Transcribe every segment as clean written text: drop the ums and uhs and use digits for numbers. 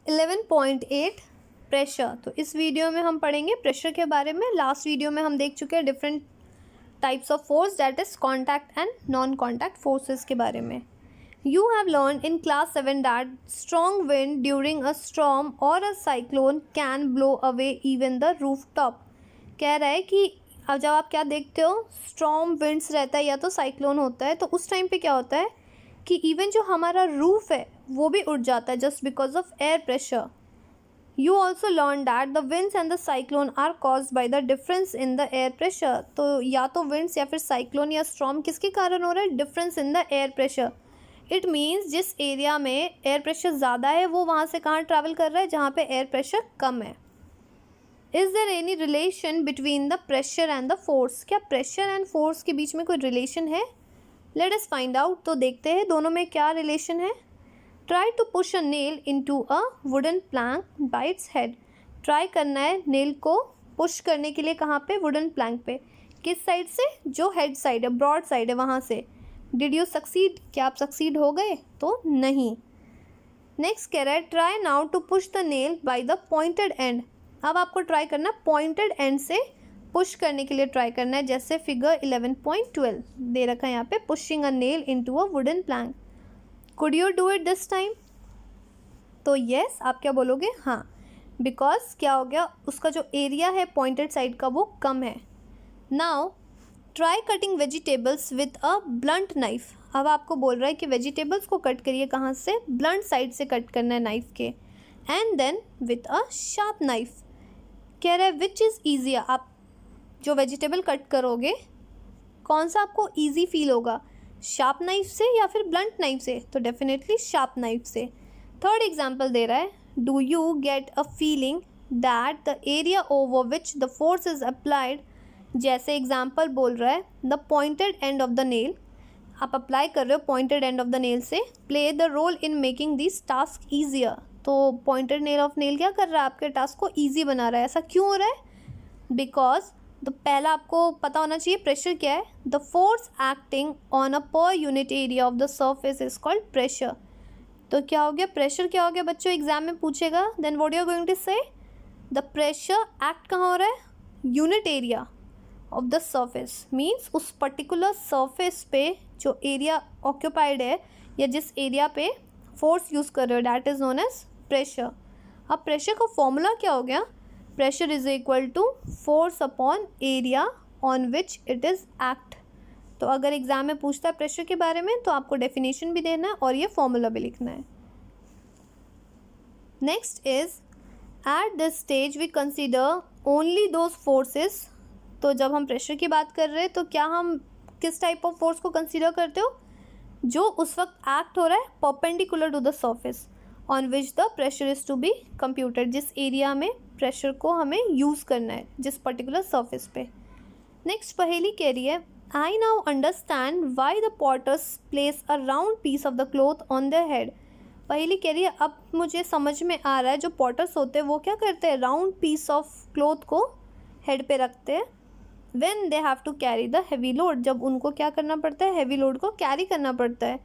11.8 pressure. तो इस video में हम पढ़ेंगे प्रेशर के बारे में। लास्ट वीडियो में हम देख चुके हैं different types of force, that is contact and non contact forces के बारे में। You have learned in class 7 that strong wind during a storm or a cyclone can blow away even the rooftop। कह रहा है कि अब जब आप क्या देखते हो, स्टॉर्म विंड्स रहता है या तो साइक्लोन होता है, तो उस टाइम पे क्या होता है कि इवन जो हमारा रूफ है वो भी उड़ जाता है just because of air pressure. You also learn that the winds and the cyclone are caused by the difference in the air pressure. तो या तो विंड्स या फिर साइक्लोन या स्टॉर्म किसके कारण हो रहा है? Difference in the air pressure. It means जिस एरिया में एयर प्रेशर ज़्यादा है वो वहाँ से कहाँ ट्रैवल कर रहा है जहाँ पे एयर प्रेशर कम है। Is there any relation between the pressure and the force? क्या प्रेशर एंड फोर्स के बीच में कोई रिलेशन है? Let us find out. तो देखते हैं दोनों में क्या रिलेशन है। Try to push a nail into a wooden plank by its head. Try करना है नेल को पुश करने के लिए कहाँ पे? वुडन प्लैंक पे। किस साइड से? जो हेड साइड है, ब्रॉड साइड है, वहाँ से। Did you succeed? क्या आप सक्सीड हो गए? तो नहीं। नेक्स्ट कह रहा है try now to push the nail by the pointed end. अब आपको ट्राई करना पॉइंटेड एंड से पुश करने के लिए ट्राई करना है, जैसे फिगर 11.12 दे रखा है यहाँ पे, pushing a nail into a wooden Planck. Could you do it this time? तो येस, आप क्या बोलोगे? हाँ, बिकॉज क्या हो गया, उसका जो एरिया है पॉइंटेड साइड का वो कम है। Now try cutting vegetables with a blunt knife. अब आपको बोल रहा है कि वेजिटेबल्स को कट करिए कहाँ से? ब्लंट साइड से कट करना है नाइफ के। And then with a sharp knife. कह रहा है विच इज़ ईजियर? आप जो वेजिटेबल कट करोगे कौन सा आपको ईजी फील होगा, शार्प नाइफ से या फिर ब्लंट नाइफ से? तो डेफिनेटली शार्प नाइफ से। थर्ड एग्जाम्पल दे रहा है do you get a feeling that the area over which the force is applied. जैसे एग्जाम्पल बोल रहा है the pointed end of the nail, आप अप्लाई कर रहे हो pointed end of the nail से, play the role in making this task easier. तो पॉइंटेड नेल ऑफ नेल क्या कर रहा है? आपके टास्क को ईजी बना रहा है। ऐसा क्यों हो रहा है? बिकॉज तो पहला आपको पता होना चाहिए प्रेशर क्या है। The force acting on a per unit area of the surface is called pressure. तो क्या हो गया? प्रेशर क्या हो गया बच्चों? एग्जाम में पूछेगा, then what you are going to say? The pressure act कहाँ हो रहा है? Unit area of the surface. Means उस पर्टिकुलर सर्फेस पे जो एरिया ऑक्यूपाइड है या जिस एरिया पे फोर्स यूज़ कर रहे हो, that is known as pressure. अब प्रेशर का फॉर्मूला क्या हो गया? Pressure is equal to force upon area on which it is act. तो अगर एग्जाम में पूछता है प्रेशर के बारे में तो आपको डेफिनेशन भी देना है और ये फॉर्मूला भी लिखना है। Next is at this stage we consider only those forces. तो जब हम प्रेशर की बात कर रहे हैं तो क्या हम किस टाइप ऑफ फोर्स को कंसीडर करते हो? जो उस वक्त एक्ट हो रहा है perpendicular to the surface on which the pressure is to be computed. जिस एरिया में प्रेशर को हमें यूज़ करना है, जिस पर्टिकुलर सरफेस पे। नेक्स्ट पहेली कह रही है I now understand why the potters place a round piece of the cloth on their head. Paheli कह रही है अब मुझे समझ में आ रहा है, जो पॉटर्स होते हैं वो क्या करते हैं? राउंड पीस ऑफ क्लॉथ को हेड पे रखते हैं when they have to carry the heavy load। जब उनको क्या करना पड़ता है? हैवी लोड को कैरी करना पड़ता है।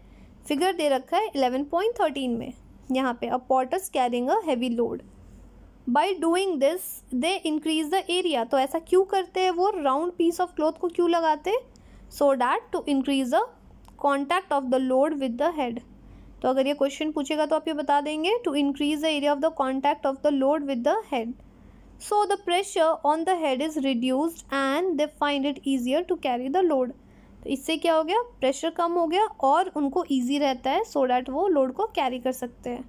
फिगर दे रखा है 11.13 में यहाँ पे, a porters carrying a heavy load. By doing this they increase the area. तो ऐसा क्यों करते हैं वो? राउंड पीस ऑफ क्लॉथ को क्यों लगाते? So that to increase the contact of the load with the head. तो अगर ये क्वेश्चन पूछेगा तो आप ये बता देंगे to increase the area of the contact of the load with the head. So the pressure on the head is reduced and they find it easier to carry the load। तो इससे क्या हो गया? प्रेशर कम हो गया और उनको easy रहता है सो डैट वो लोड को कैरी कर सकते हैं।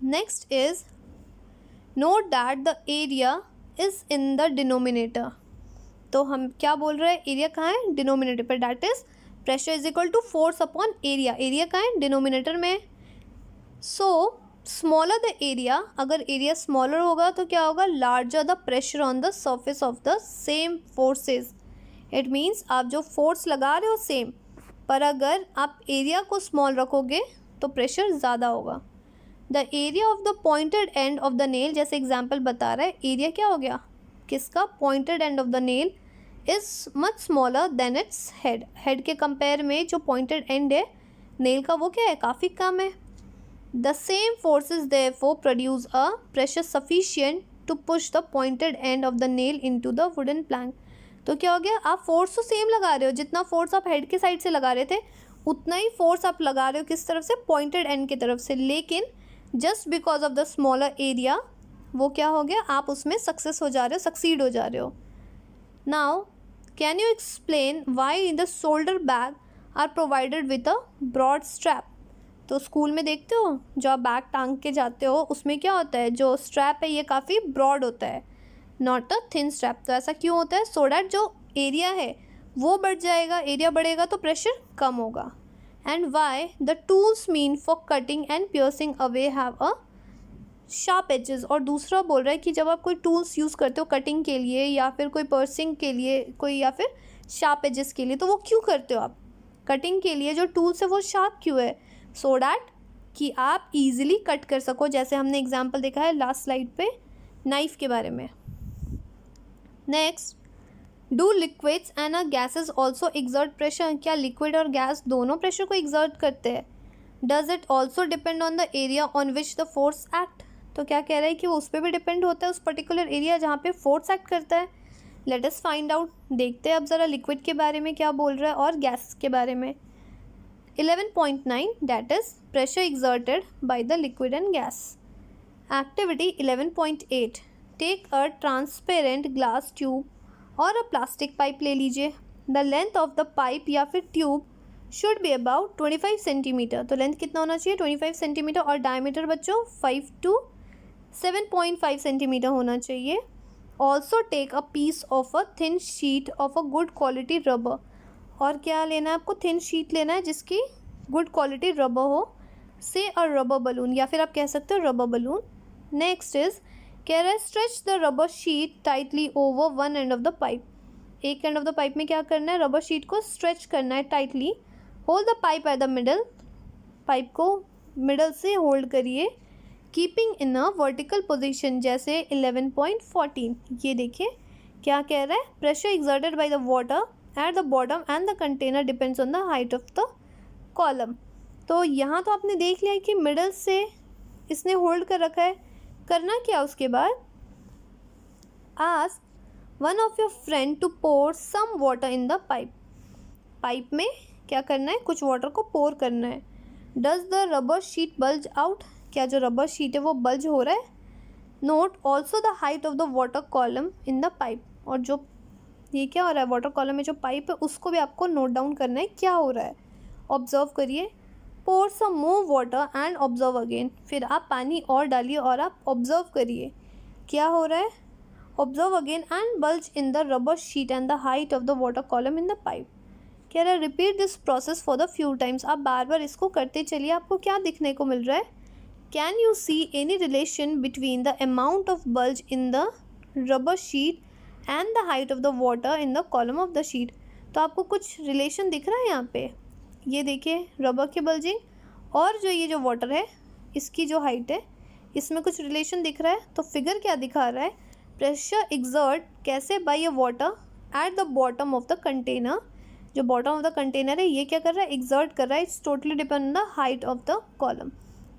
Next is note that the area is in the denominator. तो हम क्या बोल रहे हैं? एरिया कहाँ है? डिनोमिनेटर पर। That is pressure is equal to force upon area. Area कहाँ है? डिनोमिनेटर में। सो स्मॉलर द एरिया, अगर एरिया स्मॉलर होगा तो क्या होगा? Larger the pressure on the surface of the same forces. It means आप जो फोर्स लगा रहे हो सेम, पर अगर आप एरिया को स्मॉल रखोगे तो प्रेशर ज़्यादा होगा। The area of the pointed end of the nail, जैसे एग्जाम्पल बता रहा है, एरिया क्या हो गया किसका? Pointed end of the nail is much smaller than its head. Head के कंपेयर में जो पॉइंटेड एंड है नेल का वो क्या है? काफ़ी कम है। The same forces therefore produce a pressure sufficient to push the pointed end of the nail into the wooden plank. तो क्या हो गया, आप फोर्स तो सेम लगा रहे हो, जितना फोर्स आप हेड के साइड से लगा रहे थे उतना ही फोर्स आप लगा रहे हो किस तरफ से, पॉइंटेड एंड की तरफ से, लेकिन just because of the smaller area वो क्या हो गया, आप उसमें सक्सेस हो जा रहे हो, सक्सीड हो जा रहे हो. Now can you explain why the shoulder bag are provided with a broad strap. तो स्कूल में देखते हो जो आप बैग टांग के जाते हो उसमें क्या होता है, जो स्ट्रैप है ये काफ़ी ब्रॉड होता है, नॉट अ थिन स्ट्रैप. तो ऐसा क्यों होता है, सो डैट जो एरिया है वो बढ़ जाएगा, एरिया बढ़ेगा तो प्रेशर कम होगा. And why the tools mean for cutting and piercing away have a sharp edges. और दूसरा बोल रहा है कि जब आप कोई टूल्स यूज़ करते हो कटिंग के लिए या फिर कोई पर्सिंग के लिए, कोई या फिर शार्प एजेस के लिए, तो वो क्यों करते हो आप, कटिंग के लिए जो टूल्स है वो शार्प क्यों है, सो डैट कि आप इजीली कट कर सको. जैसे हमने एग्जांपल देखा है लास्ट स्लाइड पे नाइफ के बारे में. Next, do liquids and a gases also exert pressure. क्या लिक्विड और गैस दोनों प्रेशर को एक्सर्ट करते हैं. Does it also depend on the area on which the force act. तो क्या कह रहा है कि वो उस पर भी डिपेंड होता है, उस पर्टिकुलर एरिया जहाँ पे फोर्स एक्ट करता है. Let us find out. देखते हैं अब ज़रा लिक्विड के बारे में क्या बोल रहा है और गैस के बारे में. 11.9 that is pressure exerted by the liquid and gas. Activity 11.8 take a transparent glass tube और a plastic pipe ले लीजिए. The length of the pipe या फिर tube should be about 25 centimetre. तो लेंथ कितना होना चाहिए, 25 सेंटीमीटर, और डायमीटर बच्चों 5 to 7.5 सेंटीमीटर होना चाहिए. Also take a piece of a thin sheet of a good quality rubber. और क्या लेना है आपको, थिन शीट लेना है जिसकी गुड क्वालिटी रबर हो, से और रबर बलून, या फिर आप कह सकते हो रबर बलून. नेक्स्ट इज कह रहा है stretch the rubber sheet tightly over one and of the pipe. एक एंड ऑफ द पाइप में क्या करना है, रबर शीट को स्ट्रेच करना है tightly. Hold the pipe at the middle, pipe को मिडल से होल्ड करिए. Keeping in a vertical position, जैसे 11.14. ये देखिए क्या कह रहा है, pressure exerted by the water at the bottom and the container depends on the height of the column. तो यहाँ तो आपने देख लिया कि मिडल से इसने होल्ड कर रखा है. करना क्या उसके बाद, ask one of your friend to pour some water in the pipe. Pipe में क्या करना है, कुछ वाटर को पोर करना है. does the rubber sheet bulge out. क्या जो रबर शीट है वो बल्ज हो रहा है. note also the height of the water column in the pipe. और जो ये क्या हो रहा है, वाटर कॉलम में जो पाइप है उसको भी आपको नोट डाउन करना है क्या हो रहा है. ऑब्जर्व करिए. Pour some more water and observe again. फिर आप पानी और डालिए और आप ऑब्जर्व करिए क्या हो रहा है. Observe again and bulge in the rubber sheet and the height of the water column in the pipe. कह रहा है repeat this process for the few times. आप बार बार इसको करते चलिए. आपको क्या दिखने को मिल रहा है, can you see any relation between the amount of bulge in the rubber sheet and the height of the water in the column of the sheet. तो आपको कुछ रिलेशन दिख रहा है यहाँ पे, ये देखिए रबर की बल्जिंग और जो ये जो वाटर है इसकी जो हाइट है इसमें कुछ रिलेशन दिख रहा है. तो फिगर क्या दिखा रहा है, प्रेशर एक्सर्ट कैसे by a water at the bottom of the container. जो बॉटम ऑफ द कंटेनर है ये क्या कर रहा है, एक्सर्ट कर रहा है. It's totally depend on the height of the column.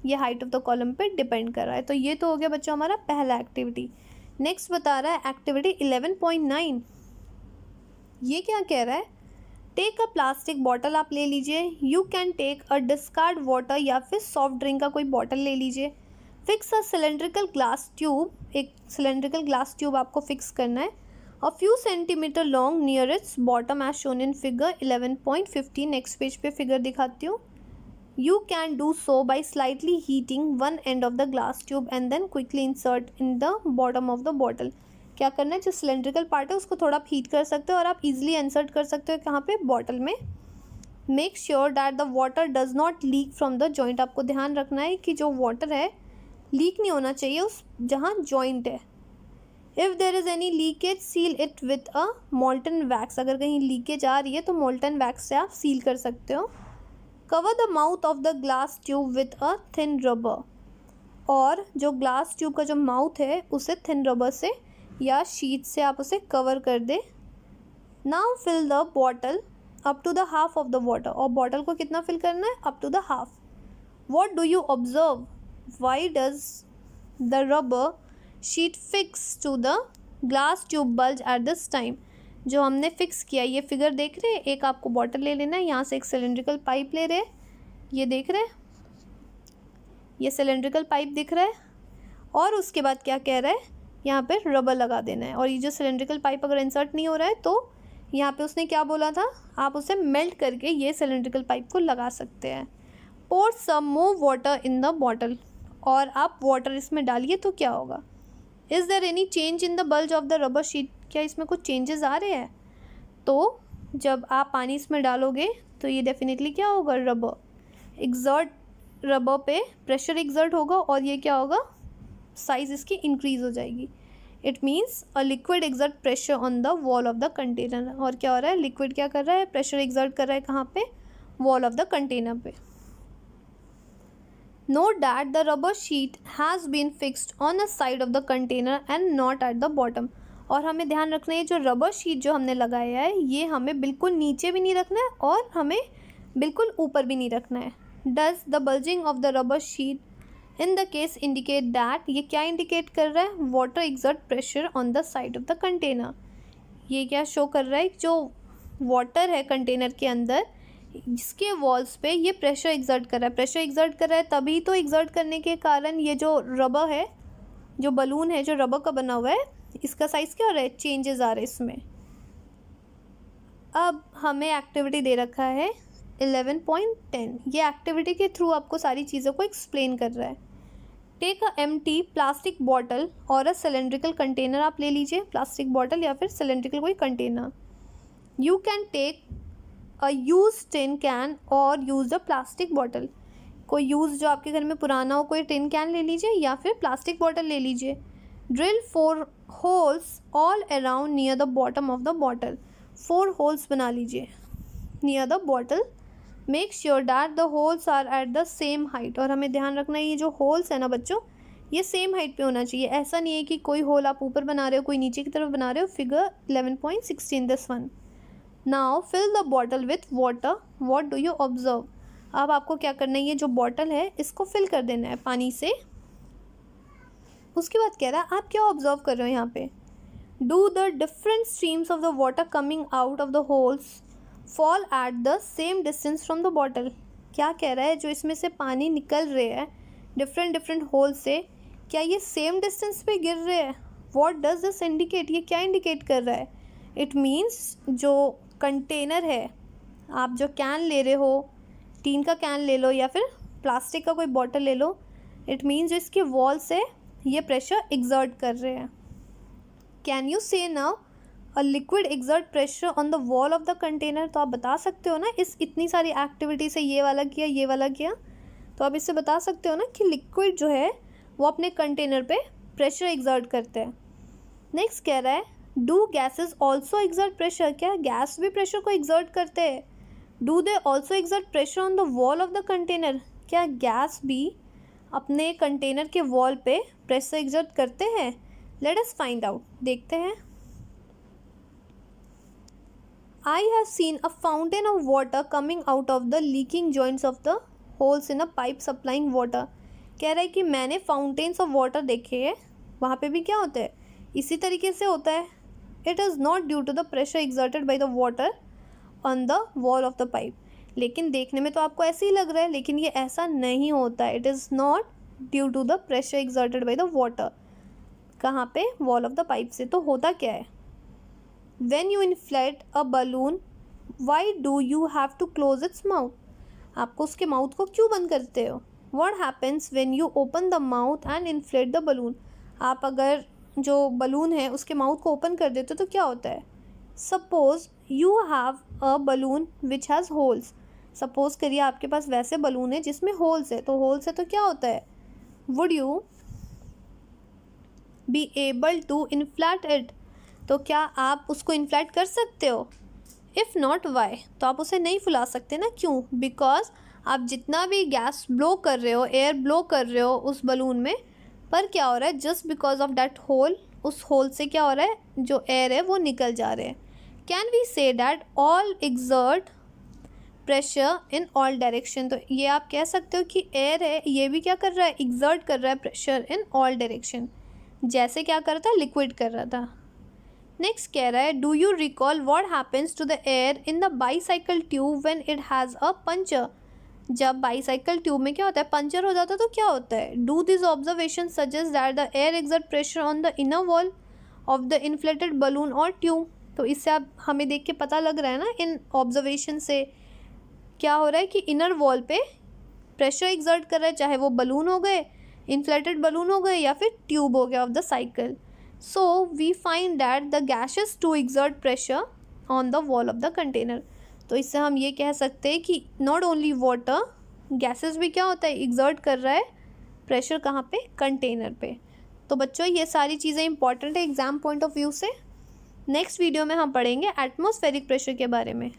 ये हाइट ऑफ द कॉलम पे डिपेंड कर रहा है. तो ये तो हो गया बच्चों हमारा पहला एक्टिविटी. नेक्स्ट बता रहा है एक्टिविटी 11.9. ये क्या कह रहा है, टेक अ प्लास्टिक बॉटल आप ले लीजिए. You can take a discard water या फिर सॉफ्ट ड्रिंक का कोई बॉटल ले लीजिए. Fix a cylindrical glass tube. एक सिलेंड्रिकल ग्लास ट्यूब आपको फिक्स करना है. A few centimetre long near its bottom as shown in figure 11.15. Next page पे फिगर दिखाती हूँ. You can do so by slightly heating one end of the glass tube and then quickly insert in the bottom of the bottle. क्या करना है, जो cylindrical part है उसको थोड़ा आप हीट कर सकते हो और आप इजीली इंसर्ट कर सकते हो कहाँ पे, बॉटल में. Make sure that the water does not leak from the joint. आपको ध्यान रखना है कि जो वाटर है लीक नहीं होना चाहिए उस जहाँ जॉइंट है. If there is any leakage seal it with a molten wax. अगर कहीं लीकेज आ रही है तो मोल्टन वैक्स से आप सील कर सकते हो. Cover the mouth of the glass tube with a thin rubber. और जो ग्लास ट्यूब का जो माउथ है उसे थिन रबर से या शीट से आप उसे कवर कर दे. Now fill the bottle up to the half of the water. और बॉटल को कितना फिल करना है, up to the half. What do you observe? Why does the rubber sheet fix to the glass tube bulge at this time? जो हमने fix किया, ये figure देख रहे हैं, एक आपको बॉटल ले लेना है, यहाँ से एक सिलेंड्रिकल पाइप ले रहे हैं, ये देख रहे हैं, ये सिलेंड्रिकल पाइप दिख रहा है, और उसके बाद क्या कह रहा है, यहाँ पे रबर लगा देना है। और ये जो सिलेंड्रिकल पाइप अगर इंसर्ट नहीं हो रहा है तो यहाँ पे उसने क्या बोला था, आप उसे मेल्ट करके ये सिलेंड्रिकल पाइप को लगा सकते हैं। Pour some more water in the bottle, और आप वाटर इसमें डालिए तो क्या होगा। Is there any change in the bulge of the rubber sheet, क्या इसमें कुछ चेंजेस आ रहे हैं। तो जब आप पानी इसमें डालोगे तो ये डेफिनेटली क्या होगा, रबर पे प्रेशर एग्जर्ट होगा और ये क्या होगा, साइज इसकी इंक्रीज हो जाएगी। It means a liquid exert pressure on the wall of the container. और क्या हो रहा है, लिक्विड क्या कर रहा है, प्रेशर एग्जर्ट कर रहा है कहाँ पे, वॉल ऑफ द कंटेनर पे। Note that the rubber sheet has been fixed on the side of the container and not at the bottom. और हमें ध्यान रखना है, जो रबर शीट जो हमने लगाया है ये हमें बिल्कुल नीचे भी नहीं रखना है और हमें बिल्कुल ऊपर भी नहीं रखना है। Does the bulging of the rubber sheet in the case indicate that, ये क्या इंडिकेट कर रहा है, water exert pressure on the side of the container। ये क्या शो कर रहा है, जो वाटर है कंटेनर के अंदर जिसके वॉल्स पे ये प्रेशर एग्जर्ट कर रहा है, प्रेशर एग्जर्ट कर रहा है, तभी तो एग्जर्ट करने के कारण ये जो रबर है, जो बलून है जो रबर का बना हुआ है, इसका साइज़ क्या हो रहा है, चेंजेस आ रहे हैं इसमें। अब हमें एक्टिविटी दे रखा है 11.10, ये एक्टिविटी के थ्रू आपको सारी चीज़ों को एक्सप्लेन कर रहा है। Take a empty plastic bottle और अ सिलेंड्रिकल कंटेनर, आप ले लीजिए प्लास्टिक बॉटल या फिर सिलेंड्रिकल कोई container. You can take a used tin can और यूज़ अ प्लास्टिक बॉटल, कोई यूज़ जो आपके घर में पुराना हो, कोई टिन कैन ले लीजिए या फिर प्लास्टिक बॉटल ले लीजिए। Drill 4 holes all around near the bottom of the bottle, 4 holes बना लीजिए near the bottle. Make sure that the holes are at the same height, और हमें ध्यान रखना है ये जो होल्स है ना बच्चों, ये सेम हाइट पे होना चाहिए। ऐसा नहीं है कि कोई होल आप ऊपर बना रहे हो कोई नीचे की तरफ बना रहे हो। Figure 11.16 this one. Now fill the bottle with water, what do you observe. अब आपको क्या करना है, ये जो बॉटल है इसको फिल कर देना है पानी से। उसके बाद कह रहा है आप क्या ऑब्जर्व कर रहे हो यहाँ पे, do the different streams of the water coming out of the holes fall eight the same distance from the bottle. क्या कह रहा है, जो इसमें से पानी निकल रहे हैं डिफरेंट होल से, क्या ये सेम डिस्टेंस पे गिर रहे हैं। व्हाट डज दिस इंडिकेट, ये क्या इंडिकेट कर रहा है। इट मीन्स जो कंटेनर है, आप जो कैन ले रहे हो, टीन का कैन ले लो या फिर प्लास्टिक का कोई बॉटल ले लो, इट मीन्स जो इसके वॉल से ये प्रेशर एग्जर्ट कर रहे हैं। कैन यू से now a liquid exert pressure on the wall of the container. तो आप बता सकते हो ना, इस इतनी सारी एक्टिविटी से ये वाला किया ये वाला किया, तो आप इससे बता सकते हो ना कि लिक्विड जो है वो अपने कंटेनर पे प्रेशर एग्जर्ट करते हैं। नेक्स्ट कह रहा है do gases also exert pressure, क्या गैस भी प्रेशर को एग्जर्ट करते हैं। Do they also exert pressure on the wall of the container, क्या गैस भी अपने कंटेनर के वॉल पे प्रेशर एग्जर्ट करते हैं। लेट अस फाइंड आउट, देखते हैं। I have seen a fountain of water coming out of the leaking joints of the holes in a pipe supplying water. कह रहा है कि मैंने फाउंटेन्स ऑफ वाटर देखे हैं, वहाँ पे भी क्या होता है, इसी तरीके से होता है। It is not due to the pressure exerted by the water on the wall of the pipe. लेकिन देखने में तो आपको ऐसे ही लग रहा है, लेकिन ये ऐसा नहीं होता है। It is not due to the pressure exerted by the water, कहाँ पे, वॉल ऑफ द पाइप से। तो होता क्या है, when you inflate a balloon why do you have to close its mouth, आपको उसके माउथ को क्यों बंद करते हो। What happens when you open the mouth and inflate the balloon, आप अगर जो बलून है उसके माउथ को ओपन कर देते हो तो क्या होता है। Suppose you have a balloon which has holes, suppose करिए आपके पास वैसे बलून है जिसमें होल्स है, तो होल्स है तो क्या होता है, would you be able to inflate it, तो क्या आप उसको इन्फ्लेट कर सकते हो। इफ़ नॉट वाई, तो आप उसे नहीं फुला सकते ना, क्यों, बिकॉज आप जितना भी गैस ब्लो कर रहे हो, एयर ब्लो कर रहे हो उस बलून में, पर क्या हो रहा है, just because of that hole, उस होल से क्या हो रहा है, जो एयर है वो निकल जा रहे हैं। Can we say that all exert pressure in all direction. तो ये आप कह सकते हो कि एयर है, ये भी क्या कर रहा है, एग्जर्ट कर रहा है प्रेशर इन ऑल डायरेक्शन, जैसे क्या कर रहा था, लिक्विड कर रहा था। नेक्स्ट कह रहा है, do you recall what happens to the air in the bicycle tube when it has a puncture. जब बाईसाइकिल ट्यूब में क्या होता है, पंचर हो जाता है तो क्या होता है। Do this observation suggest that the air exert pressure on the inner wall of the inflated balloon और ट्यूब। तो इससे आप हमें देख के पता लग रहा है ना, इन ऑब्जर्वेशन से क्या हो रहा है कि इनर वॉल पे प्रेशर एक्सर्ट कर रहा है, चाहे वो बलून हो गए, इन्फ्लेटेड बलून हो गए, या फिर ट्यूब हो गया of the cycle. So we find that the gases to exert pressure on the wall of the container। तो इससे हम ये कह सकते हैं कि not only water, gases भी क्या होता है, exert कर रहा है प्रेशर कहाँ पे, कंटेनर पे। तो बच्चों ये सारी चीज़ें इंपॉर्टेंट है एग्जाम पॉइंट ऑफ व्यू से। नेक्स्ट वीडियो में हम पढ़ेंगे एटमॉस्फेरिक प्रेशर के बारे में।